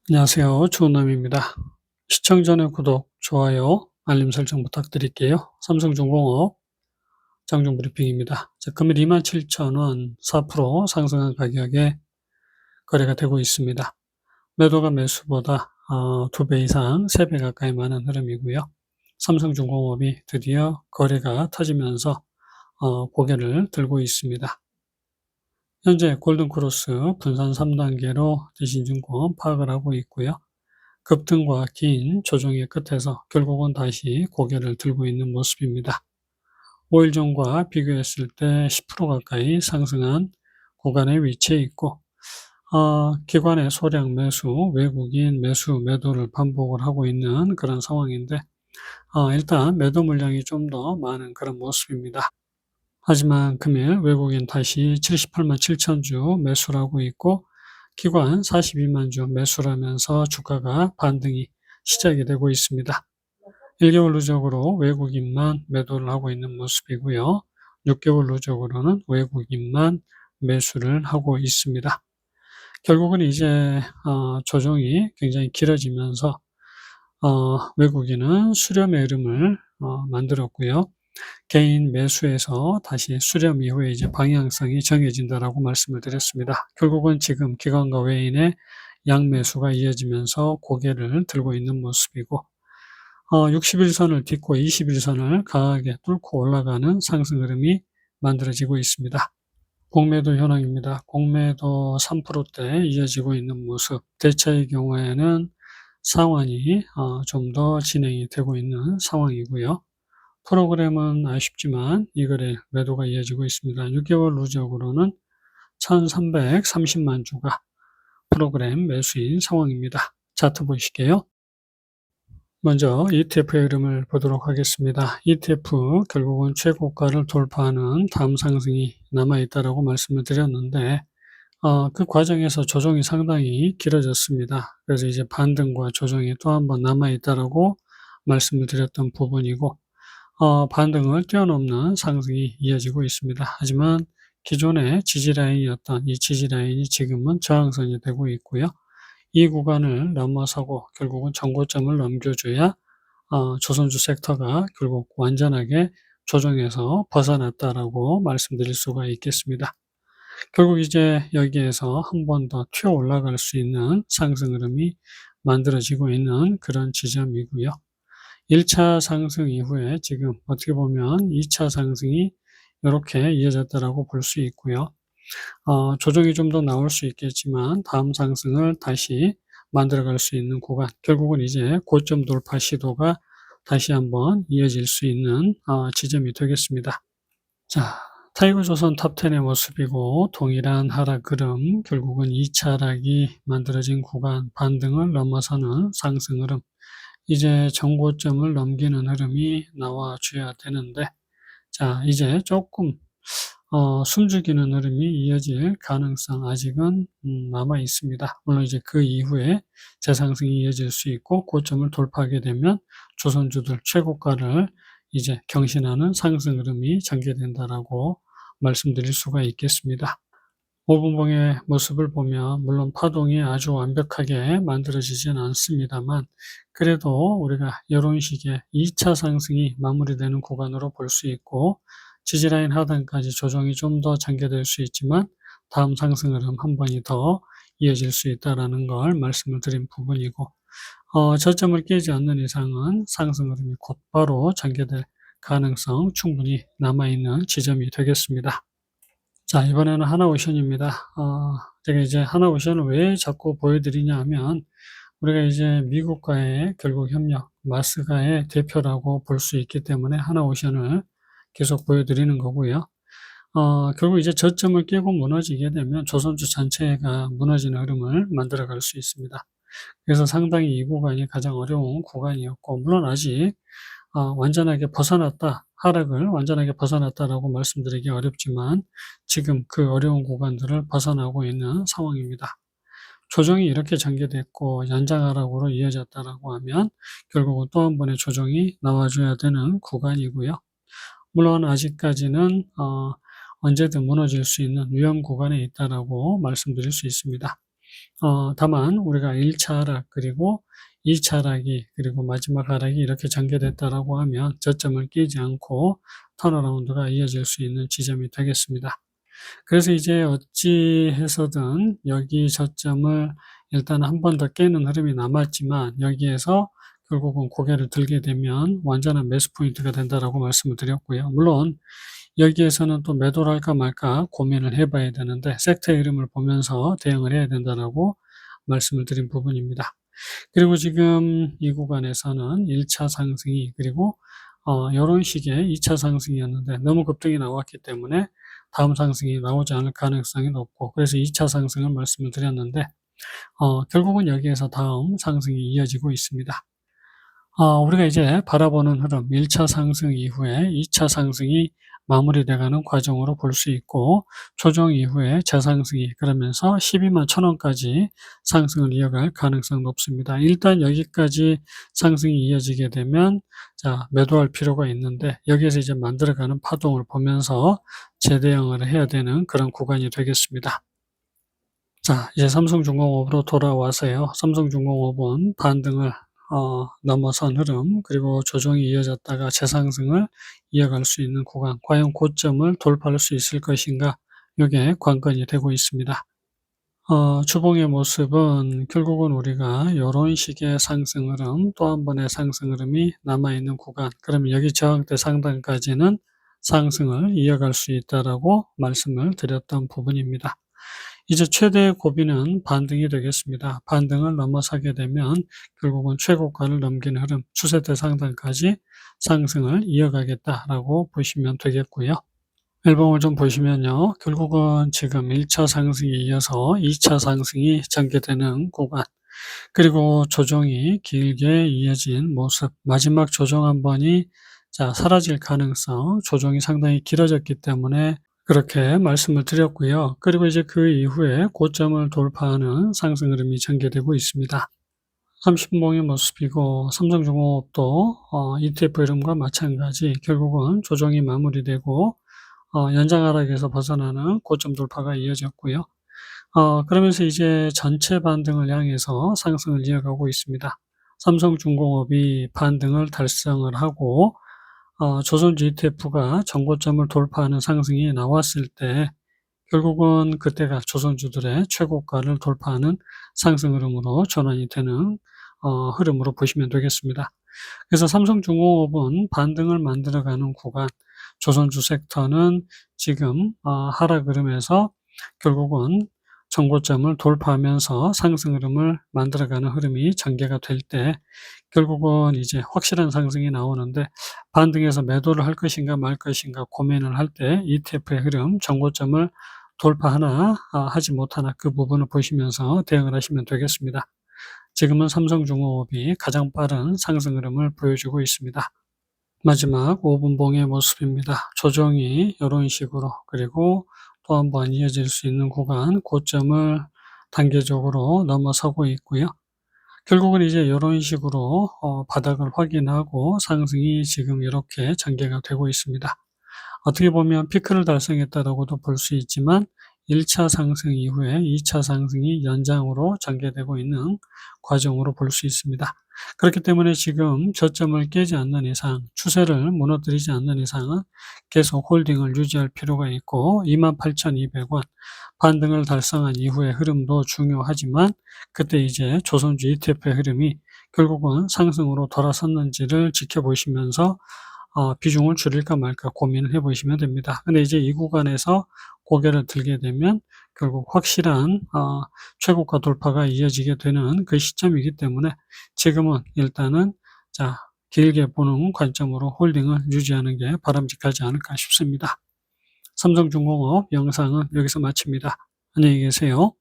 안녕하세요. 주은남입니다. 시청 전에 구독, 좋아요, 알림 설정 부탁드릴게요. 삼성중공업 장중 브리핑입니다. 자, 금일 27,000원 4% 상승한 가격에 거래가 되고 있습니다. 매도가 매수보다 2배 이상, 3배 가까이 많은 흐름이고요. 삼성중공업이 드디어 거래가 터지면서 고개를 들고 있습니다. 현재 골든크로스 분산 3단계로 대신증권 파악을 하고 있고요. 급등과 긴 조정의 끝에서 결국은 다시 고개를 들고 있는 모습입니다. 5일 전과 비교했을 때 10% 가까이 상승한 구간에 위치해 있고, 기관의 소량 매수, 외국인 매수, 매도를 반복을 하고 있는 그런 상황인데, 일단 매도 물량이 좀 더 많은 그런 모습입니다. 하지만 금일 외국인 다시 78만 7천 주 매수를 하고 있고, 기관 42만 주 매수를 하면서 주가가 반등이 시작이 되고 있습니다. 1개월 누적으로 외국인만 매도를 하고 있는 모습이고요. 6개월 누적으로는 외국인만 매수를 하고 있습니다. 결국은 이제 조정이 굉장히 길어지면서 외국인은 수렴의 흐름을 만들었고요. 개인 매수에서 다시 수렴 이후에 이제 방향성이 정해진다라고 말씀을 드렸습니다. 결국은 지금 기관과 외인의 양매수가 이어지면서 고개를 들고 있는 모습이고, 60일선을 딛고 21선을 강하게 뚫고 올라가는 상승 흐름이 만들어지고 있습니다. 공매도 현황입니다. 공매도 3%대 이어지고 있는 모습. 대차의 경우에는 상환이 좀 더 진행이 되고 있는 상황이고요. 프로그램은 아쉽지만 이 거래 매도가 이어지고 있습니다. 6개월 누적으로는 1,330만 주가 프로그램 매수인 상황입니다. 차트 보실게요. 먼저 ETF의 흐름을 보도록 하겠습니다. ETF 결국은 최고가를 돌파하는 다음 상승이 남아있다라고 말씀을 드렸는데, 그 과정에서 조정이 상당히 길어졌습니다. 그래서 이제 반등과 조정이 또 한 번 남아있다라고 말씀을 드렸던 부분이고, 반등을 뛰어넘는 상승이 이어지고 있습니다. 하지만 기존의 지지라인이었던 이 지지라인이 지금은 저항선이 되고 있고요. 이 구간을 넘어서고 결국은 정고점을 넘겨줘야 조선주 섹터가 결국 완전하게 조정에서 벗어났다라고 말씀드릴 수가 있겠습니다. 결국 이제 여기에서 한 번 더 튀어 올라갈 수 있는 상승 흐름이 만들어지고 있는 그런 지점이고요. 1차 상승 이후에 지금 어떻게 보면 2차 상승이 이렇게 이어졌다라고 볼 수 있고요. 조정이 좀 더 나올 수 있겠지만 다음 상승을 다시 만들어갈 수 있는 구간, 결국은 이제 고점 돌파 시도가 다시 한번 이어질 수 있는 지점이 되겠습니다. 자, 타이거조선 탑10의 모습이고 동일한 하락 흐름, 결국은 2차 하락이 만들어진 구간, 반등을 넘어서는 상승 흐름, 이제 정고점을 넘기는 흐름이 나와줘야 되는데, 자, 이제 조금 숨죽이는 흐름이 이어질 가능성 아직은 남아 있습니다. 물론 이제 그 이후에 재상승이 이어질 수 있고 고점을 돌파하게 되면 조선주들 최고가를 이제 경신하는 상승 흐름이 전개된다라고 말씀드릴 수가 있겠습니다. 5분봉의 모습을 보면 물론 파동이 아주 완벽하게 만들어지진 않습니다만, 그래도 우리가 이런 식의 2차 상승이 마무리되는 구간으로 볼 수 있고, 지지라인 하단까지 조정이 좀 더 전개될 수 있지만 다음 상승 흐름 한 번이 더 이어질 수 있다는 걸 말씀을 드린 부분이고, 저점을 깨지 않는 이상은 상승 흐름이 곧바로 전개될 가능성 충분히 남아있는 지점이 되겠습니다. 자, 이번에는 하나오션입니다. 제가 이제 하나오션을 왜 자꾸 보여드리냐 하면, 우리가 이제 미국과의 결국 협력, 마스가의 대표라고 볼 수 있기 때문에 하나오션을 계속 보여드리는 거고요. 결국 이제 저점을 깨고 무너지게 되면 조선주 전체가 무너지는 흐름을 만들어갈 수 있습니다. 그래서 상당히 이 구간이 가장 어려운 구간이었고, 물론 아직 완전하게 벗어났다, 하락을 완전하게 벗어났다라고 말씀드리기 어렵지만 지금 그 어려운 구간들을 벗어나고 있는 상황입니다. 조정이 이렇게 전개됐고 연장하락으로 이어졌다라고 하면 결국은 또 한 번의 조정이 나와줘야 되는 구간이고요. 물론 아직까지는 언제든 무너질 수 있는 위험 구간에 있다라고 말씀드릴 수 있습니다. 다만 우리가 1 차 하락 그리고 2 차 하락이 그리고 마지막 하락이 이렇게 전개됐다라고 하면 저점을 깨지 않고 턴어라운드가 이어질 수 있는 지점이 되겠습니다. 그래서 이제 어찌 해서든 여기 저점을 일단 한 번 더 깨는 흐름이 남았지만 여기에서 결국은 고개를 들게 되면 완전한 매수 포인트가 된다라고 말씀을 드렸고요. 물론 여기에서는 또 매도를 할까 말까 고민을 해 봐야 되는데 섹터의 흐름을 보면서 대응을 해야 된다라고 말씀을 드린 부분입니다. 그리고 지금 이 구간에서는 1 차 상승이 그리고 요런 식의 2 차 상승이었는데 너무 급등이 나왔기 때문에 다음 상승이 나오지 않을 가능성이 높고 그래서 2 차 상승을 말씀을 드렸는데 결국은 여기에서 다음 상승이 이어지고 있습니다. 우리가 이제 바라보는 흐름 1 차 상승 이후에 2 차 상승이 마무리돼 가는 과정으로 볼 수 있고 조정 이후에 재상승이 그러면서 121,000 원까지 상승을 이어갈 가능성이 높습니다. 일단 여기까지 상승이 이어지게 되면 매도할 필요가 있는데 여기에서 이제 만들어가는 파동을 보면서 재대응을 해야 되는 그런 구간이 되겠습니다. 이제 삼성중공업으로 돌아와서요. 삼성중공업은 반등을 넘어선 흐름 그리고 조정이 이어졌다가 재상승을 이어갈 수 있는 구간 과연 고점을 돌파할 수 있을 것인가 요게 관건이 되고 있습니다. 주봉의 모습은 결국은 우리가 요런 식의 상승 흐름 또 한 번의 상승 흐름이 남아있는 구간 그러면 여기 저항대 상단까지는 상승을 이어갈 수 있다라고 말씀을 드렸던 부분입니다. 이제 최대의 고비는 반등이 되겠습니다. 반등을 넘어서게 되면 결국은 최고가를 넘기는 흐름, 추세대 상단까지 상승을 이어가겠다라고 보시면 되겠고요. 일봉을 좀 보시면요. 결국은 지금 1 차 상승에 이어서 2 차 상승이 전개되는 구간 그리고 조정이 길게 이어진 모습 마지막 조정 한 번이 사라질 가능성 조정이 상당히 길어졌기 때문에 그렇게 말씀을 드렸고요. 그리고 이제 그 이후에 고점을 돌파하는 상승 흐름이 전개되고 있습니다. 30분봉의 모습이고 삼성중공업도 ETF 흐름과 마찬가지 결국은 조정이 마무리되고 연장 하락에서 벗어나는 고점 돌파가 이어졌고요. 그러면서 이제 전체 반등을 향해서 상승을 이어가고 있습니다. 삼성중공업이 반등을 달성을 하고 조선주 ETF가 전고점을 돌파하는 상승이 나왔을 때 결국은 그때가 조선주들의 최고가를 돌파하는 상승 흐름으로 전환이 되는 흐름으로 보시면 되겠습니다. 그래서 삼성중공업은 반등을 만들어가는 구간, 조선주 섹터는 지금 하락 흐름에서 결국은 전고점을 돌파하면서 상승 흐름을 만들어가는 흐름이 전개가 될 때 결국은 이제 확실한 상승이 나오는데 반등해서 매도를 할 것인가 말 것인가 고민을 할 때 ETF의 흐름, 전고점을 돌파하나 하지 못하나 그 부분을 보시면서 대응을 하시면 되겠습니다. 지금은 삼성중공업이 가장 빠른 상승 흐름을 보여주고 있습니다. 마지막 5분봉의 모습입니다. 조정이 이런 식으로 그리고 또 한 번 이어질 수 있는 구간 고점을 단계적으로 넘어서고 있고요. 결국은 이제 이런 식으로 바닥을 확인하고 상승이 지금 이렇게 전개가 되고 있습니다. 어떻게 보면 피크를 달성했다라고도 볼 수 있지만 1 차 상승 이후에 2 차 상승이 연장으로 전개되고 있는 과정으로 볼 수 있습니다. 그렇기 때문에 지금 저점을 깨지 않는 이상, 추세를 무너뜨리지 않는 이상은 계속 홀딩을 유지할 필요가 있고 28,200 원 반등을 달성한 이후의 흐름도 중요하지만 그때 이제 조선주 ETF의 흐름이 결국은 상승으로 돌아섰는지를 지켜보시면서 비중을 줄일까 말까 고민을 해 보시면 됩니다. 근데 이제 이 구간에서 고개를 들게 되면 결국 확실한 최고가 돌파가 이어지게 되는 그 시점이기 때문에 지금은 일단은 길게 보는 관점으로 홀딩을 유지하는 게 바람직하지 않을까 싶습니다. 삼성중공업 영상은 여기서 마칩니다. 안녕히 계세요.